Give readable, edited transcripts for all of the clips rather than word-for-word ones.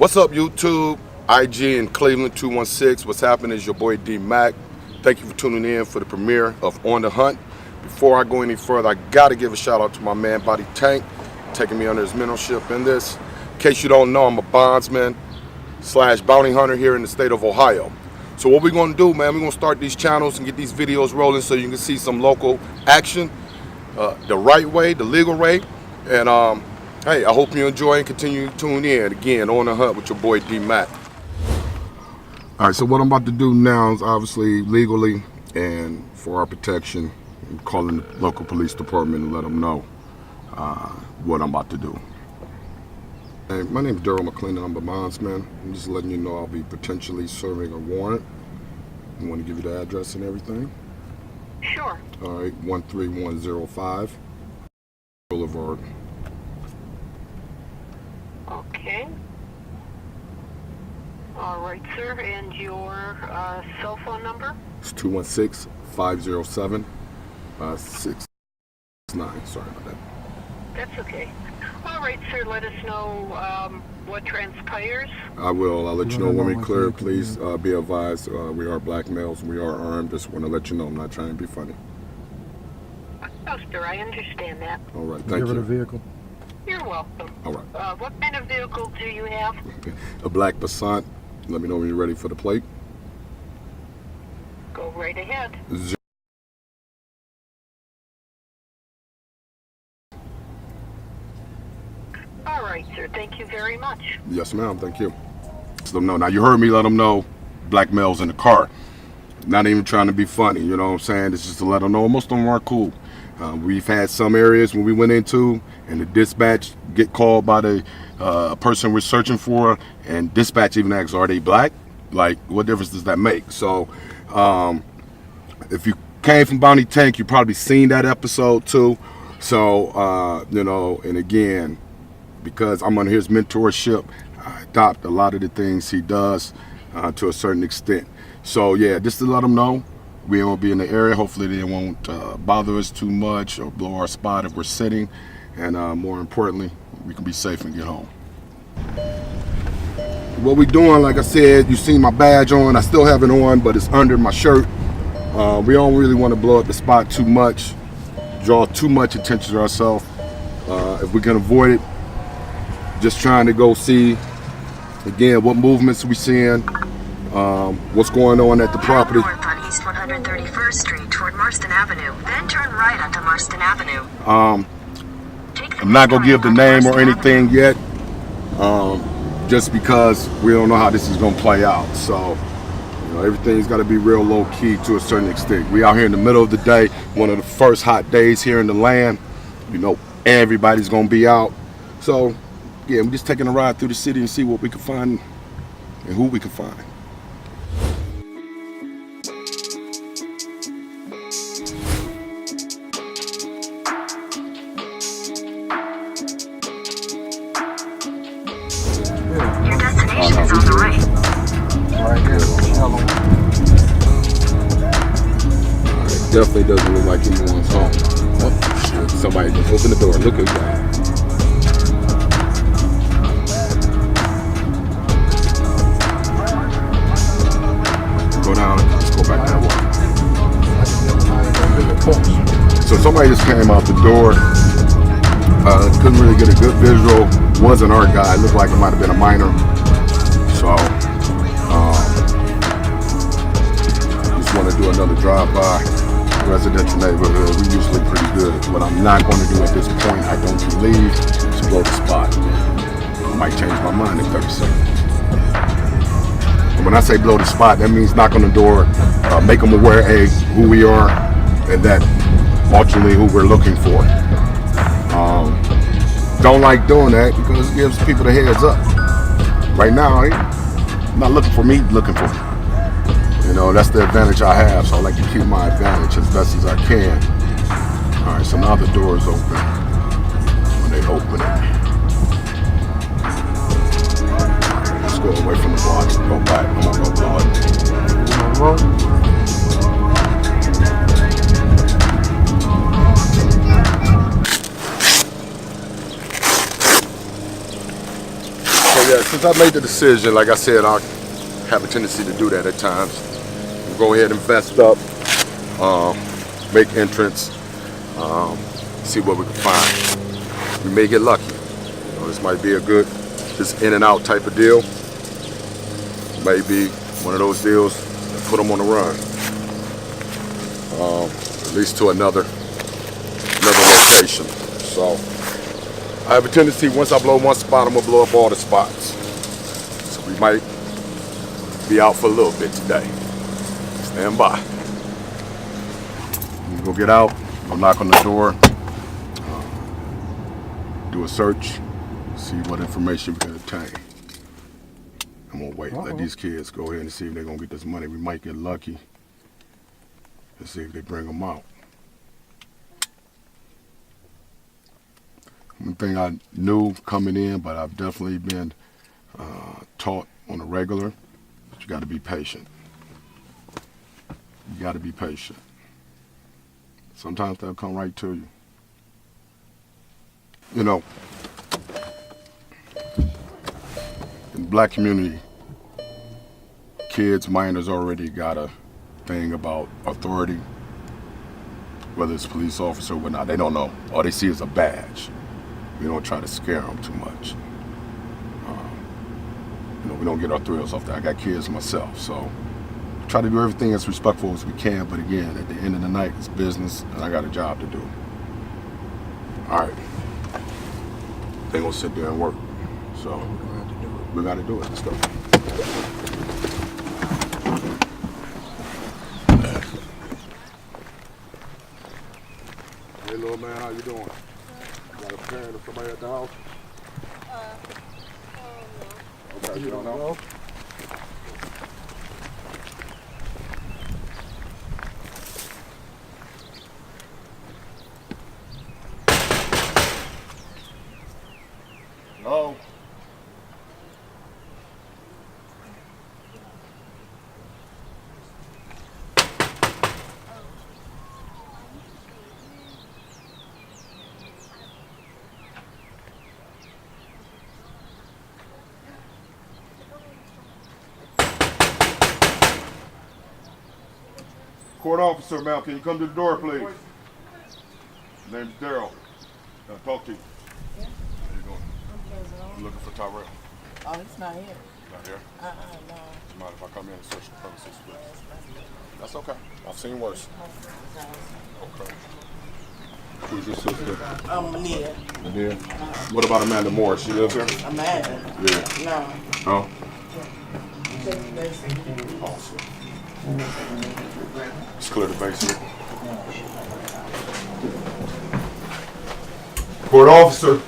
What's up, YouTube? IG in Cleveland 216. What's happening is your boy D Mac. Thank you for tuning in for the premiere of On the Hunt. Before I go any further, I gotta give a shout out to my man Body Tank, taking me under his mentorship in this. In case you don't know, I'm a bondsman / bounty hunter here in the state of Ohio. So what we're gonna do, man, we're gonna start these channels and get these videos rolling so you can see some local action, the right way, the legal way. And hey, I hope you enjoy and continue to tune in. Again, On the Hunt with your boy D Mac. All right, so what I'm about to do now is obviously legally and for our protection, I'm calling the local police department and let them know what I'm about to do. Hey, my name is Daryl McLean and I'm a bondsman. I'm just letting you know I'll be potentially serving a warrant. I want to give you the address and everything. Sure. All right, 13105 Boulevard. Okay. All right, sir. And your cell phone number? It's 216-507-669. Sorry about that. That's okay. All right, sir. Let us know what transpires. I will. I'll let you know when we clear. Please be advised. We are black males. We are armed. Just want to let you know. I'm not trying to be funny. Oh, sir. I understand that. All right. Thank you. Give it a vehicle. You're welcome. All right. What kind of vehicle do you have? A black Passat. Let me know when you're ready for the plate. Go right ahead. All right, sir. Thank you very much. Yes, ma'am. Thank you. Let them know. Now, you heard me let them know black males in the car. Not even trying to be funny, you know what I'm saying? It's just to let them know most of them aren't cool. We've had some areas when we went into and the dispatch get called by the person we're searching for, and dispatch even asks, are they black? Like, what difference does that make? So, if you came from Bounty Tank, you probably seen that episode too. So, you know, and again, because I'm under his mentorship, I adopt a lot of the things he does to a certain extent. So yeah, just to let them know, we won't be in the area. Hopefully they won't bother us too much or blow our spot if we're sitting. And more importantly, we can be safe and get home. What we doing, like I said, you see my badge on. I still have it on, but it's under my shirt. We don't really want to blow up the spot too much, draw too much attention to ourselves. If we can avoid it, just trying to go see, again, what movements we seeing, what's going on at the property. North on East 131st Street toward Marston Avenue, then turn right onto Marston Avenue. I'm not gonna give the name or anything yet, just because we don't know how this is gonna play out. So, you know, everything's got to be real low key to a certain extent. We out here in the middle of the day, one of the first hot days here in the land. You know, everybody's gonna be out. So, yeah, I'm just taking a ride through the city and see what we can find and who we can find. Your destination is on the right. Right here, yellow. It definitely doesn't look like anyone's home. Oh, shit. Somebody just opened the door. Look at that. Go down and just go back that way. So somebody just came out the door. Couldn't really get a good visual. Wasn't our guy. Looked like it might have been a minor. So just want to do another drive-by residential neighborhood. We're usually pretty good. What I'm not going to do at this point, I don't believe, is blow the spot. I might change my mind in 30 seconds. And when I say blow the spot, that means knock on the door, make them aware, A, who we are, and that ultimately who we're looking for. Don't like doing that because it gives people the heads up. Right now, I'm not looking for me, looking for me. You know, that's the advantage I have, so I like to keep my advantage as best as I can. All right, so now the door is open. When they open it, let's go away from the blocks and go back. I'm gonna go blow it. Once I made the decision, like I said, I have a tendency to do that at times. We'll go ahead and invest up, make entrance, see what we can find. We may get lucky. You know, this might be a good, just in and out type of deal. Maybe one of those deals that put them on the run. At least to another location. So I have a tendency, once I blow one spot, I'm gonna blow up all the spots. So we might be out for a little bit today. Stand by. I'm gonna get out, go knock on the door, do a search, see what information we can obtain. I'm gonna wait, let these kids go ahead and see if they're gonna get this money. We might get lucky and see if they bring them out. One thing I knew coming in, but I've definitely been taught on a regular, but you gotta be patient. You gotta be patient. Sometimes they'll come right to you. You know, in the black community, kids, minors already got a thing about authority, whether it's police officer or whatnot. They don't know. All they see is a badge. We don't try to scare them too much. You know, we don't get our thrills off that. I got kids myself, so try to do everything as respectful as we can. But again, at the end of the night, it's business, and I got a job to do. All right, they gonna sit there and work. So we got to do it. Let's go. Hey, little man, how you doing? Got a parent or somebody at the house? Okay, you don't know? No. Court officer, ma'am, can you come to the door, please? Name's Daryl. Can I talk to you? Yeah. How you doing? I'm looking for Tyrell. Oh, it's not here. Not here? No. Do you mind if I come in and search the premises, please? That's okay. I've seen worse. Okay. Who's your sister? Nia. Nadia? What about Amanda Moore? She lives here? Amanda? Yeah. No. Oh? Check the basement. Awesome. Let's clear the basement. Court officer.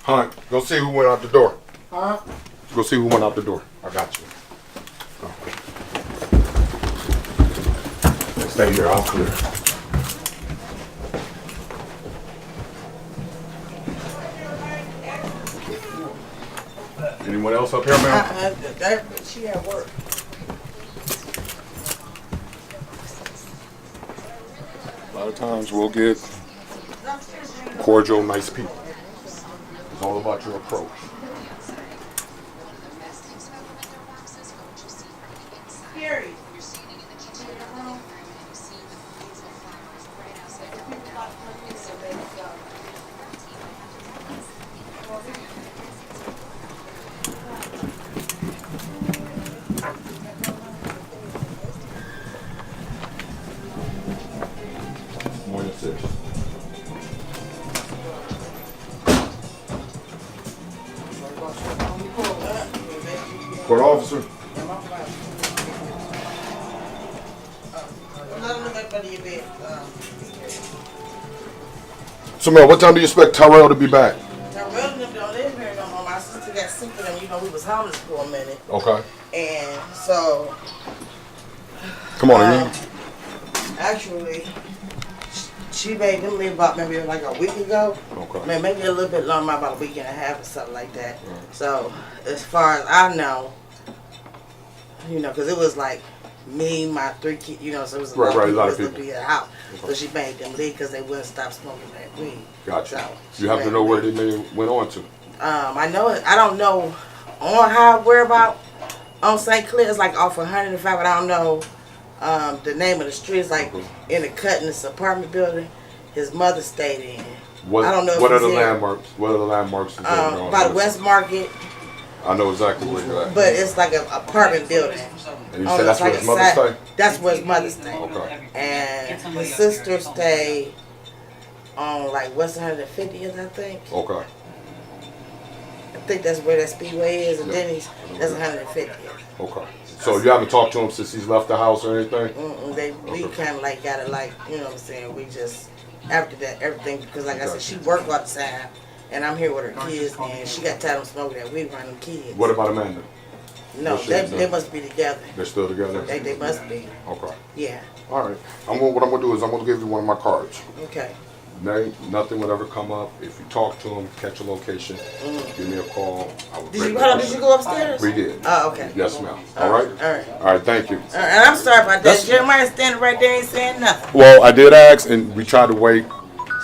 Hunt, go see who went out the door. Huh? Go see who went out the door. I got you. Stay here, I'll clear. Anyone else up here, ma'am? She at work. A lot of times we'll get cordial, nice people. It's all about your approach. Period. Morning, sir. Court officer. So, man, what time do you expect Tyrell to be back? Tyrell don't live here no more. My sister got sick with him. You know, we was homeless for a minute. Okay. And so... Come on, actually, she made him leave about maybe like a week ago. Okay. Maybe a little bit longer, about a week and a half or something like that. Right. So, as far as I know, you know, because it was like me, my 3 kids, you know, so it was a Right, lot right, of a lot of people living people. in the house. So she made them leave because they wouldn't stop smoking that weed. Gotcha. So she You have to made know them where leave. they went on to. I know it. I don't know on how where about on St. Clair. It's like off 105, but I don't know the name of the street. It's like in the cut in this apartment building his mother stayed in. What, I don't know if what are it's the here. landmarks? What are the landmarks? Is there By the West Market, I know exactly where you're at. but it's like an apartment building. And you On said the that's where like his mother side- stay? That's where his mother stayed. Okay. And his sister stayed on like West 150th, I think. Okay. I think that's where that Speedway is, and Denny's. That's 150th. Okay. So you haven't talked to him since he's left the house or anything? We kind of like got it like, you know what I'm saying, we just, after that, everything, because like I said, she worked all the time, and I'm here with her kids, and she got tired of smoking that weed around them kids. What about Amanda? No, what she they, was they doing? must be together. They're still together? They must be, Okay. yeah, All right. What I'm going to do is I'm going to give you one of my cards. okay. Nothing would ever come up. If you talk to him, catch a location, give me a call. I will Did you go upstairs? We did. Oh, okay. Yes, ma'am. All right? All right. All right, thank you. And I'm sorry about that. Jeremiah standing right there ain't saying nothing. Well, I did ask, and we tried to wait.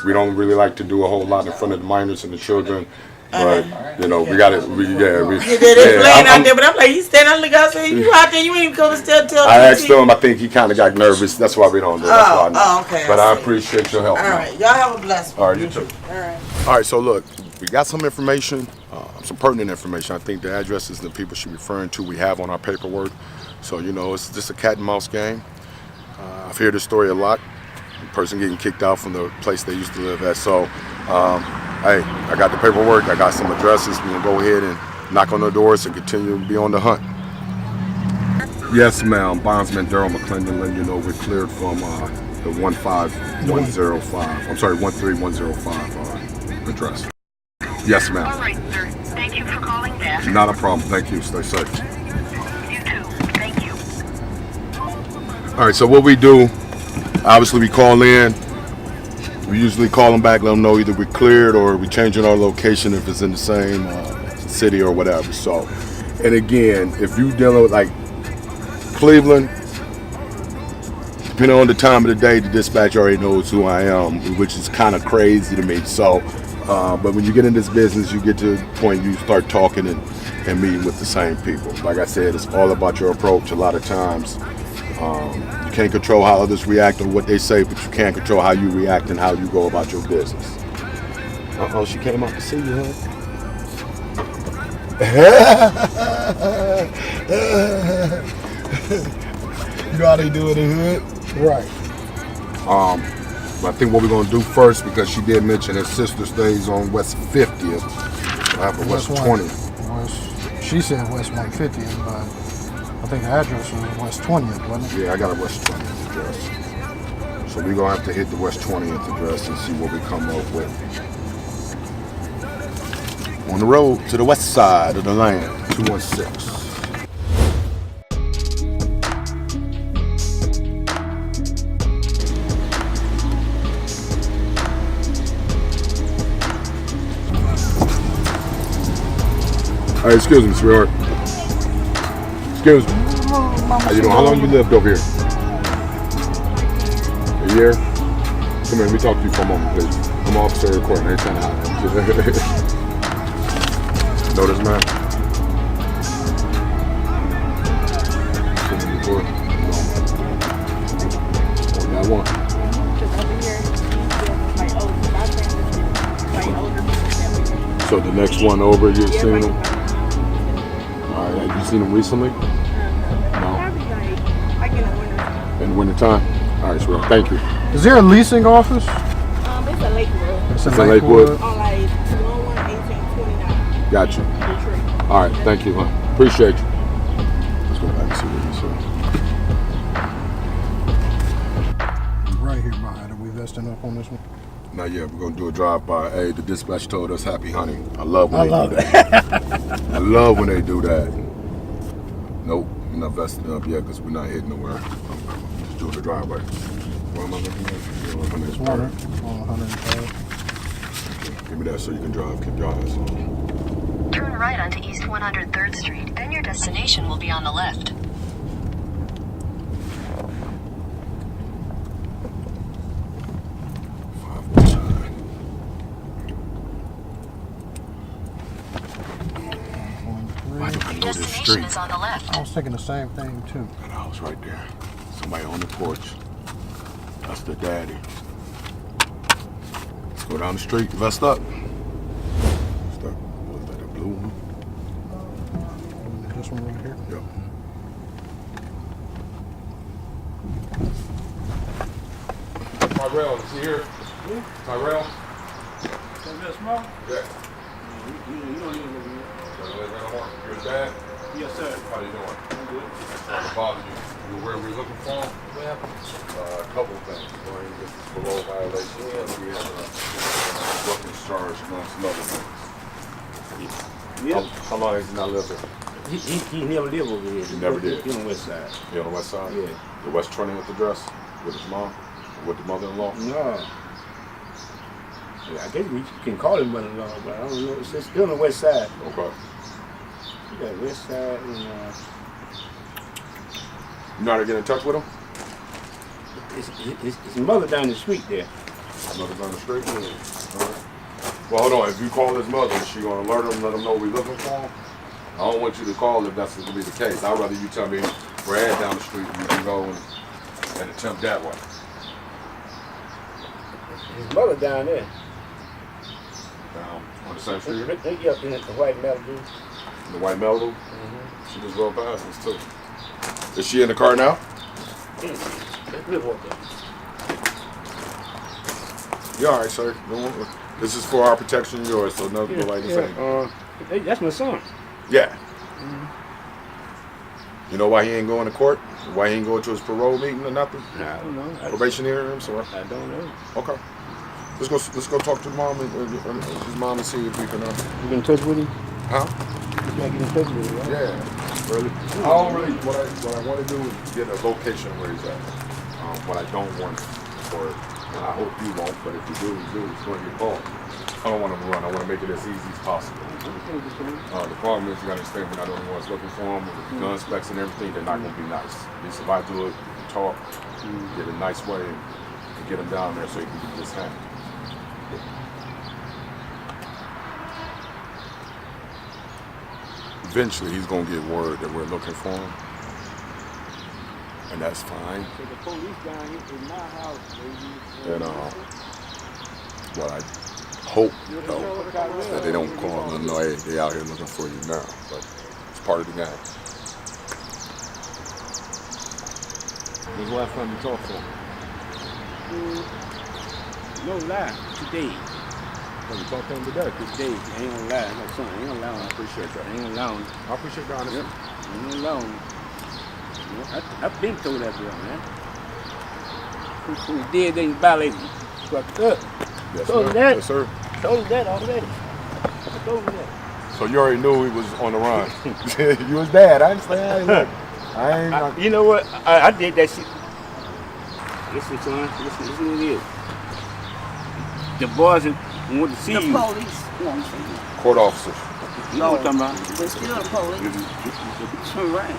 We don't really like to do a whole lot in front of the minors and the children. But, you know, we got it. Yeah, they playing out there, but I'm like, you standing on the guy saying, you out there, you ain't even going to tell I asked him, I think he kind of got nervous. That's why we don't do it. That's why I know. okay. But I see. appreciate your help. All right. Y'all have a blessed one. All right, you too. All right. All right, so look, we got some information, some pertinent information. I think the addresses the people she's referring to we have on our paperwork. So, you know, it's just a cat and mouse game. I've heard this story a lot. The person getting kicked out from the place they used to live at. So, hey, I got the paperwork. I got some addresses. We can go ahead and knock on the doors and continue to be on the hunt. Yes, ma'am. Bondsman Daryl McClendon, you know, we're cleared from the 15105. I'm sorry, 13105 address. Yes, All ma'am. right, sir. Thank you for calling back. Not a problem. Thank you. Stay safe. You too. Thank you. All right, so what we do, obviously we call in. We usually call them back, let them know either we're cleared or we're changing our location if it's in the same city or whatever. So, and again, if you dealing with like Cleveland, depending on the time of the day, the dispatch already knows who I am, which is kind of crazy to me. So, but when you get in this business, you get to the point you start talking and meeting with the same people. Like I said, it's all about your approach. A lot of times, you can't control how others react or what they say, but you can control how you react and how you go about your business. Uh-oh, she came out to see you, huh? You know how they do it in the hood? Right. I think what we're gonna do first, because she did mention his sister stays on West 50th. I have a West 20th. She said West 150th, but I think the address was West 20th, wasn't it? Yeah, I got a West 20th address. So we're gonna have to hit the West 20th address and see what we come up with. On the road to the west side of the land, 216. Hey, excuse me, sweetheart. Excuse me. How you doing? How long you lived over here? A year? Come here, let me talk to you for a moment, please. I'm an officer recording. I ain't trying to hide. Know this man? Seen him before? No. On that one. So the next one over, you've seen him? Alright, have you seen him recently? No. In the wintertime? Alright, sweetheart. Thank you. Is there a leasing office? It's a Lakewood. It's in Lakewood. On like 201-1829. Got you. Detroit. Alright, thank you, hon. Appreciate you. Let's go back and see what he said. Right here behind. Are we vesting up on this one? Not yet. We're gonna do a drive-by. Hey, the dispatch told us happy hunting. I love when they do that. I love when they do that. Nope, we're not vested up yet because we're not hitting nowhere. I'm just doing the driveway. What am I looking at? It's 105. Give me that so you can drive. Keep your eyes on. Turn right onto East 103rd Street, then your destination will be on the left. Destination street. is on the left. I was thinking the same thing too. That house right there. Somebody on the porch. That's the daddy. Let's go down the street. Vest up. Vest up. Was that a blue one? This one right here. Yep. Tyrell, is he here? Tyrell? Small? Yeah. You don't even know. Your dad? Yes, sir. How you doing? I'm good. Sorry to bother you. You where we looking for him? Well, A couple of things. One, this is parole violation. We have a weapons charge among some other things. yeah. How long has he not lived there? He never lived over here. He never did. He on the west side. He on the west side? Yeah. The West 20th address? With his mom? With the mother-in-law? No. Yeah, I guess we can call him mother-in-law, but I don't know. It's still on the west side. Okay. You got west side and You know how to get in touch with him? his mother down the street there. His mother's on the street? All right. Well, hold on. If you call his mother, is she going to alert him, let him know we're looking for him? I don't want you to call if that's going to be the case. I'd rather you tell me we're at down the street and you can go and attempt that way. His mother down there. Down on the same street? They up in the white Malibu. The white Malibu? She just rode past us too. Is she in the car now? Let's live over there. Yeah, all right, sir. This is for our protection and yours, so nothing like the same. That's my son. Yeah. You know why he ain't going to court? Why he ain't going to his parole meeting or nothing? I don't know. Probation hearing, I'm sorry. I don't know. Okay. Let's go talk to the mom and his mom and see if we can. You been in touch with him? Huh? You can't get in touch with him, right? Yeah. Really. I don't really. What I want to do is get a location where he's at. What I don't want, or and I hope you won't, but if you do, it's going to get called. I don't want him to run. I want to make it as easy as possible. The problem is you got to understand we're not the only ones looking for him. With the gun specs and everything, they're not going to be nice. At least if I do it, talk, get a nice way, and get him down there so he can get this hand. Eventually, he's going to get word that we're looking for him, and that's fine. So the police down here in my house, baby. And what I hope, though, that they don't call and know, hey, they out here looking for you now. But it's part of the game. His wife wanted to talk for him. No lie, today. When you talk to him today. Today, I ain't gonna lie. My son, I ain't gonna lie on him. I appreciate that. I ain't gonna lie on him. I appreciate the honesty. Yep. I ain't gonna lie on him. You know, I've been told that girl, man. Who did they violated me. Fucked up. Yes, Told sir. him that. Yes, sir. Told him that already. I told him that. So you already knew he was on the run. You was bad. I understand. Look, I ain't. You know what? I did that shit. Listen, son. Listen to what it is. The boys want to see The you. police want to see you. Court officers. You know what I'm talking about? They're still the police. Right.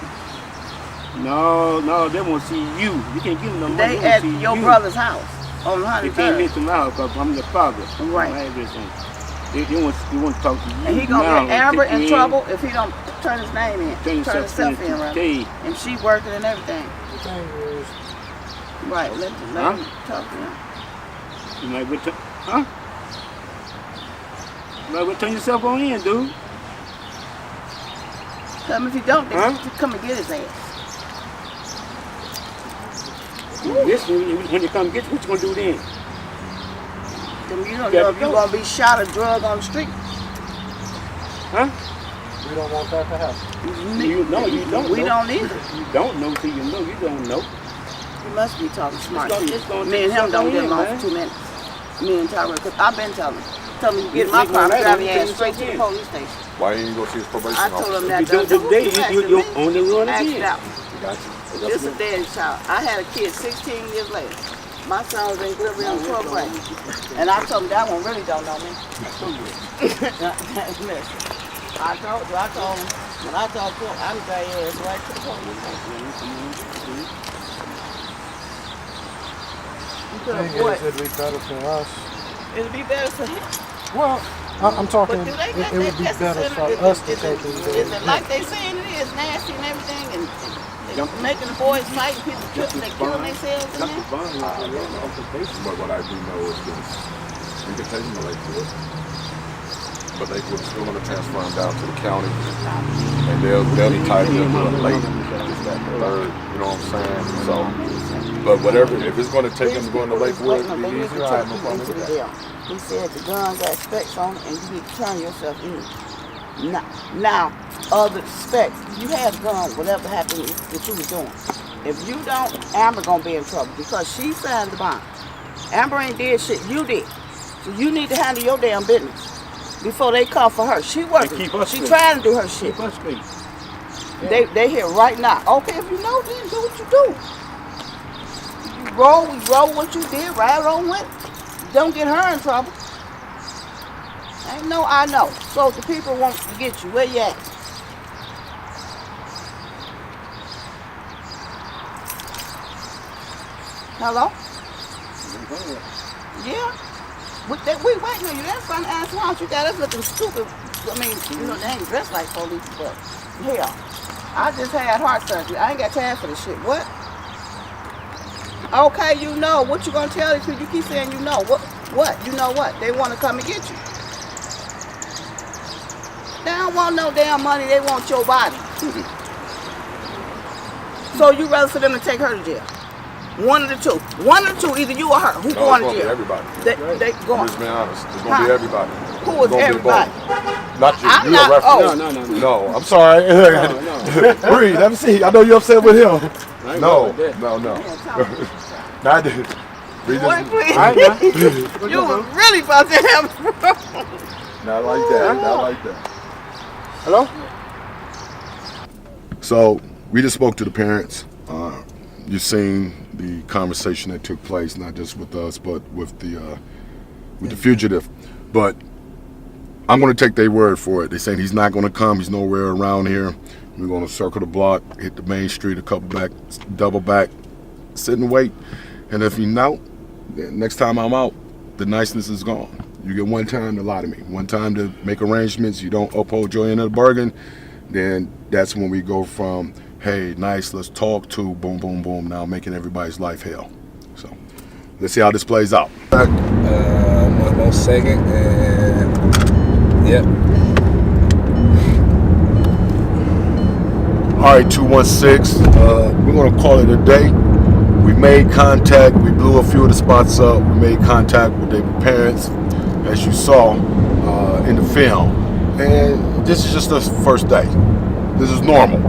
No, they want to see you. You can't give them no money. They wanna at see your you. brother's house on They can't 103rd. mention my house because I'm the father. Right. My address on. They want to talk to you. And he gonna now, get Amber take you in trouble if he don't turn his name in. Turn Turn yourself himself in, right? today. And she working and everything. The thing is, Right, let Huh? him talk to him. You might well huh? You might well turn yourself on in, dude. Tell him if he don't, then Huh? come and get his ass. Listen, when you come get you, what you gonna do then? Then you don't Gotta know if you're go. gonna be shot or drugged on the street. Huh? we don't want that to happen. You know, you don't We know. don't either. You don't know till you know. You don't know. You must be talking smart. It's gonna Me and him take don't get yourself along in, for 2 minutes. Me and Tyra, because I've been telling him. Tell me you get in my It's car, gonna drive your take ass straight to the yourself in. police station. Why he didn't go see his probation I told him officer? that. You do today, you on the run Ask it again. out. Got you. This is daddy's child. I had a kid 16 years later. My son was in Glibbery on 12th grade. And I told him that one really don't know me. Listen, I told him, when I talked to him, I'm drag your ass right to the police station. You The could thing avoid. is, it'd be better for us. It'd be better for him. Well, I'm talking. But do they got It would be that better for tested? us to take it. Is it like they saying it is nasty and everything, and making the boys fight, and people tripping, they killing themselves in there? But what I do know is this: we can take them to Lakewood, but Lakewood is still going to transfer them down to the county, and they'll be tied to a late, just that third. You know what I'm saying? So, but whatever, if it's going to take them going to Lakewood, it'll be easier. I have no problem with that. He said the gun got specs on it, and you need to turn yourself in. Now, other specs, you had a gun, whatever happened that you was doing. If you don't, Amber gonna be in trouble because she signed the bond. Amber ain't did shit, you did. So you need to handle your damn business before they come for her. She working. She trying to do her shit. Keep us straight. They here right now. Okay, if you know, then do what you do. You roll, we roll what you did, ride on with it. Don't get her in trouble. Ain't no, I know. So if the people want to get you, where you at? Hello? Yeah. We waiting on you. That's fine. Ask why you got us looking stupid. I mean, you know, they ain't dressed like police, but hell, I just had heart surgery. I ain't got time for this shit. What? Okay, you know. What you gonna tell these people? You keep saying you know. What? You know what? They want to come and get you. They don't want no damn money. They want your body. So you rather for them to take her to jail? One of the two. One of the two. Either you or her. Who going to jail? Everybody. They going. I'm just being honest. It's going to be everybody. Who is everybody? Not you. I'm You not- a referee. oh. No, I'm sorry. Breathe. Let me see. I know you're upset with him. No. Not this. Boy, please. You was really about to have. Not like that. Not like that. Hello? So we just spoke to the parents. You've seen the conversation that took place, not just with us, but with the fugitive. But I'm going to take their word for it. They're saying he's not going to come. He's nowhere around here. We're going to circle the block, hit the main street, double back, sit and wait. And if he's not, then next time I'm out, the niceness is gone. You get one time to lie to me, one time to make arrangements. You don't uphold your end of the bargain. Then that's when we go from, hey, nice, let's talk, to boom, boom, boom, now making everybody's life hell. So let's see how this plays out. One more second, and yep. All right, 216, we're gonna call it a day. We made contact, we blew a few of the spots up, we made contact with their parents, as you saw in the film. And this is just the first day. This is normal.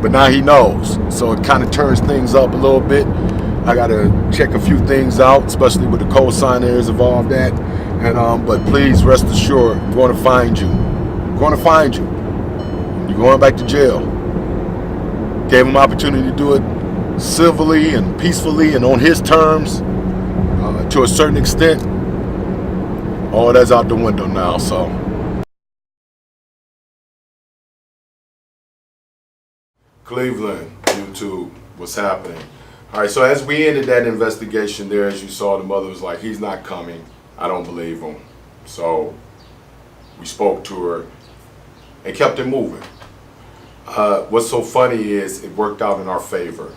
But now he knows, so it kind of turns things up a little bit. I gotta check a few things out, especially with the co-signers involved that. And but please rest assured, I'm going to find you. I'm going to find you. You're going back to jail. Gave him opportunity to do it civilly and peacefully and on his terms, to a certain extent. All that's out the window now, so. Cleveland, YouTube, what's happening? All right, so as we ended that investigation there, as you saw, the mother was like, he's not coming. I don't believe him. So we spoke to her and kept it moving. What's so funny is it worked out in our favor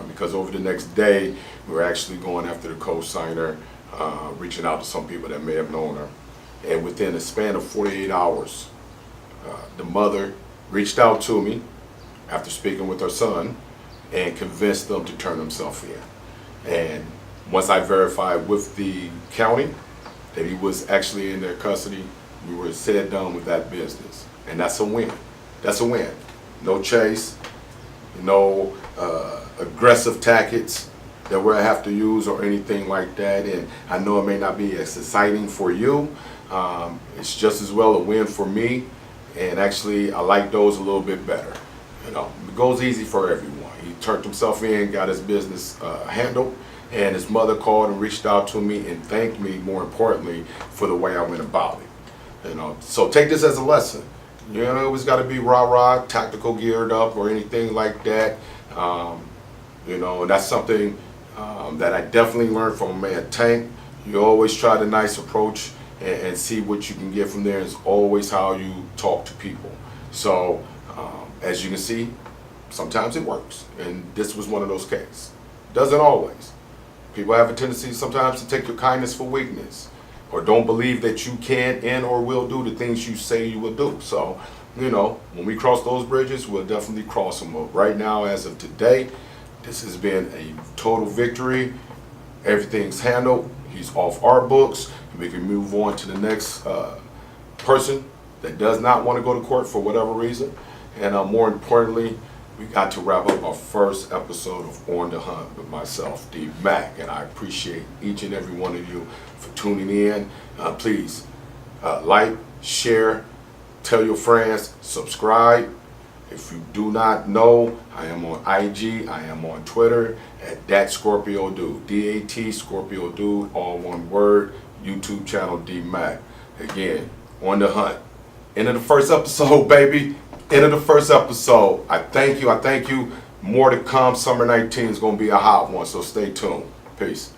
because over the next day, we were actually going after the co-signer, reaching out to some people that may have known her. And within a span of 48 hours, the mother reached out to me after speaking with her son and convinced them to turn themselves in. And once I verified with the county that he was actually in their custody, we were said done with that business. And that's a win. That's a win. No chase, no aggressive tactics that we'll have to use or anything like that. And I know it may not be as exciting for you. It's just as well a win for me. And actually, I like those a little bit better. You know, it goes easy for everyone. He turned himself in, got his business handled, and his mother called and reached out to me and thanked me, more importantly, for the way I went about it. You know, so take this as a lesson. You know, it always got to be rah-rah, tactical geared up or anything like that. You know, and that's something that I definitely learned from man Tank. You always try the nice approach and see what you can get from there. Is always how you talk to people. So as you can see, sometimes it works, and this was one of those cases. Doesn't always. People have a tendency sometimes to take your kindness for weakness, or don't believe that you can and or will do the things you say you will do. So, you know, when we cross those bridges, we'll definitely cross them. But right now, as of today, this has been a total victory. Everything's handled. He's off our books. We can move on to the next person that does not want to go to court for whatever reason. And more importantly, we got to wrap up our first episode of On the Hunt with myself, D Mac, and I appreciate each and every one of you for tuning in. Please like, share, tell your friends, subscribe. If you do not know, I am on IG, I am on Twitter at Dat Scorpio Dude, D-A-T Scorpio Dude, all one word. YouTube channel D Mac. Again, On the Hunt. End of the first episode, baby. End of the first episode. I thank you. More to come. Summer 19 is going to be a hot one, so stay tuned. Peace.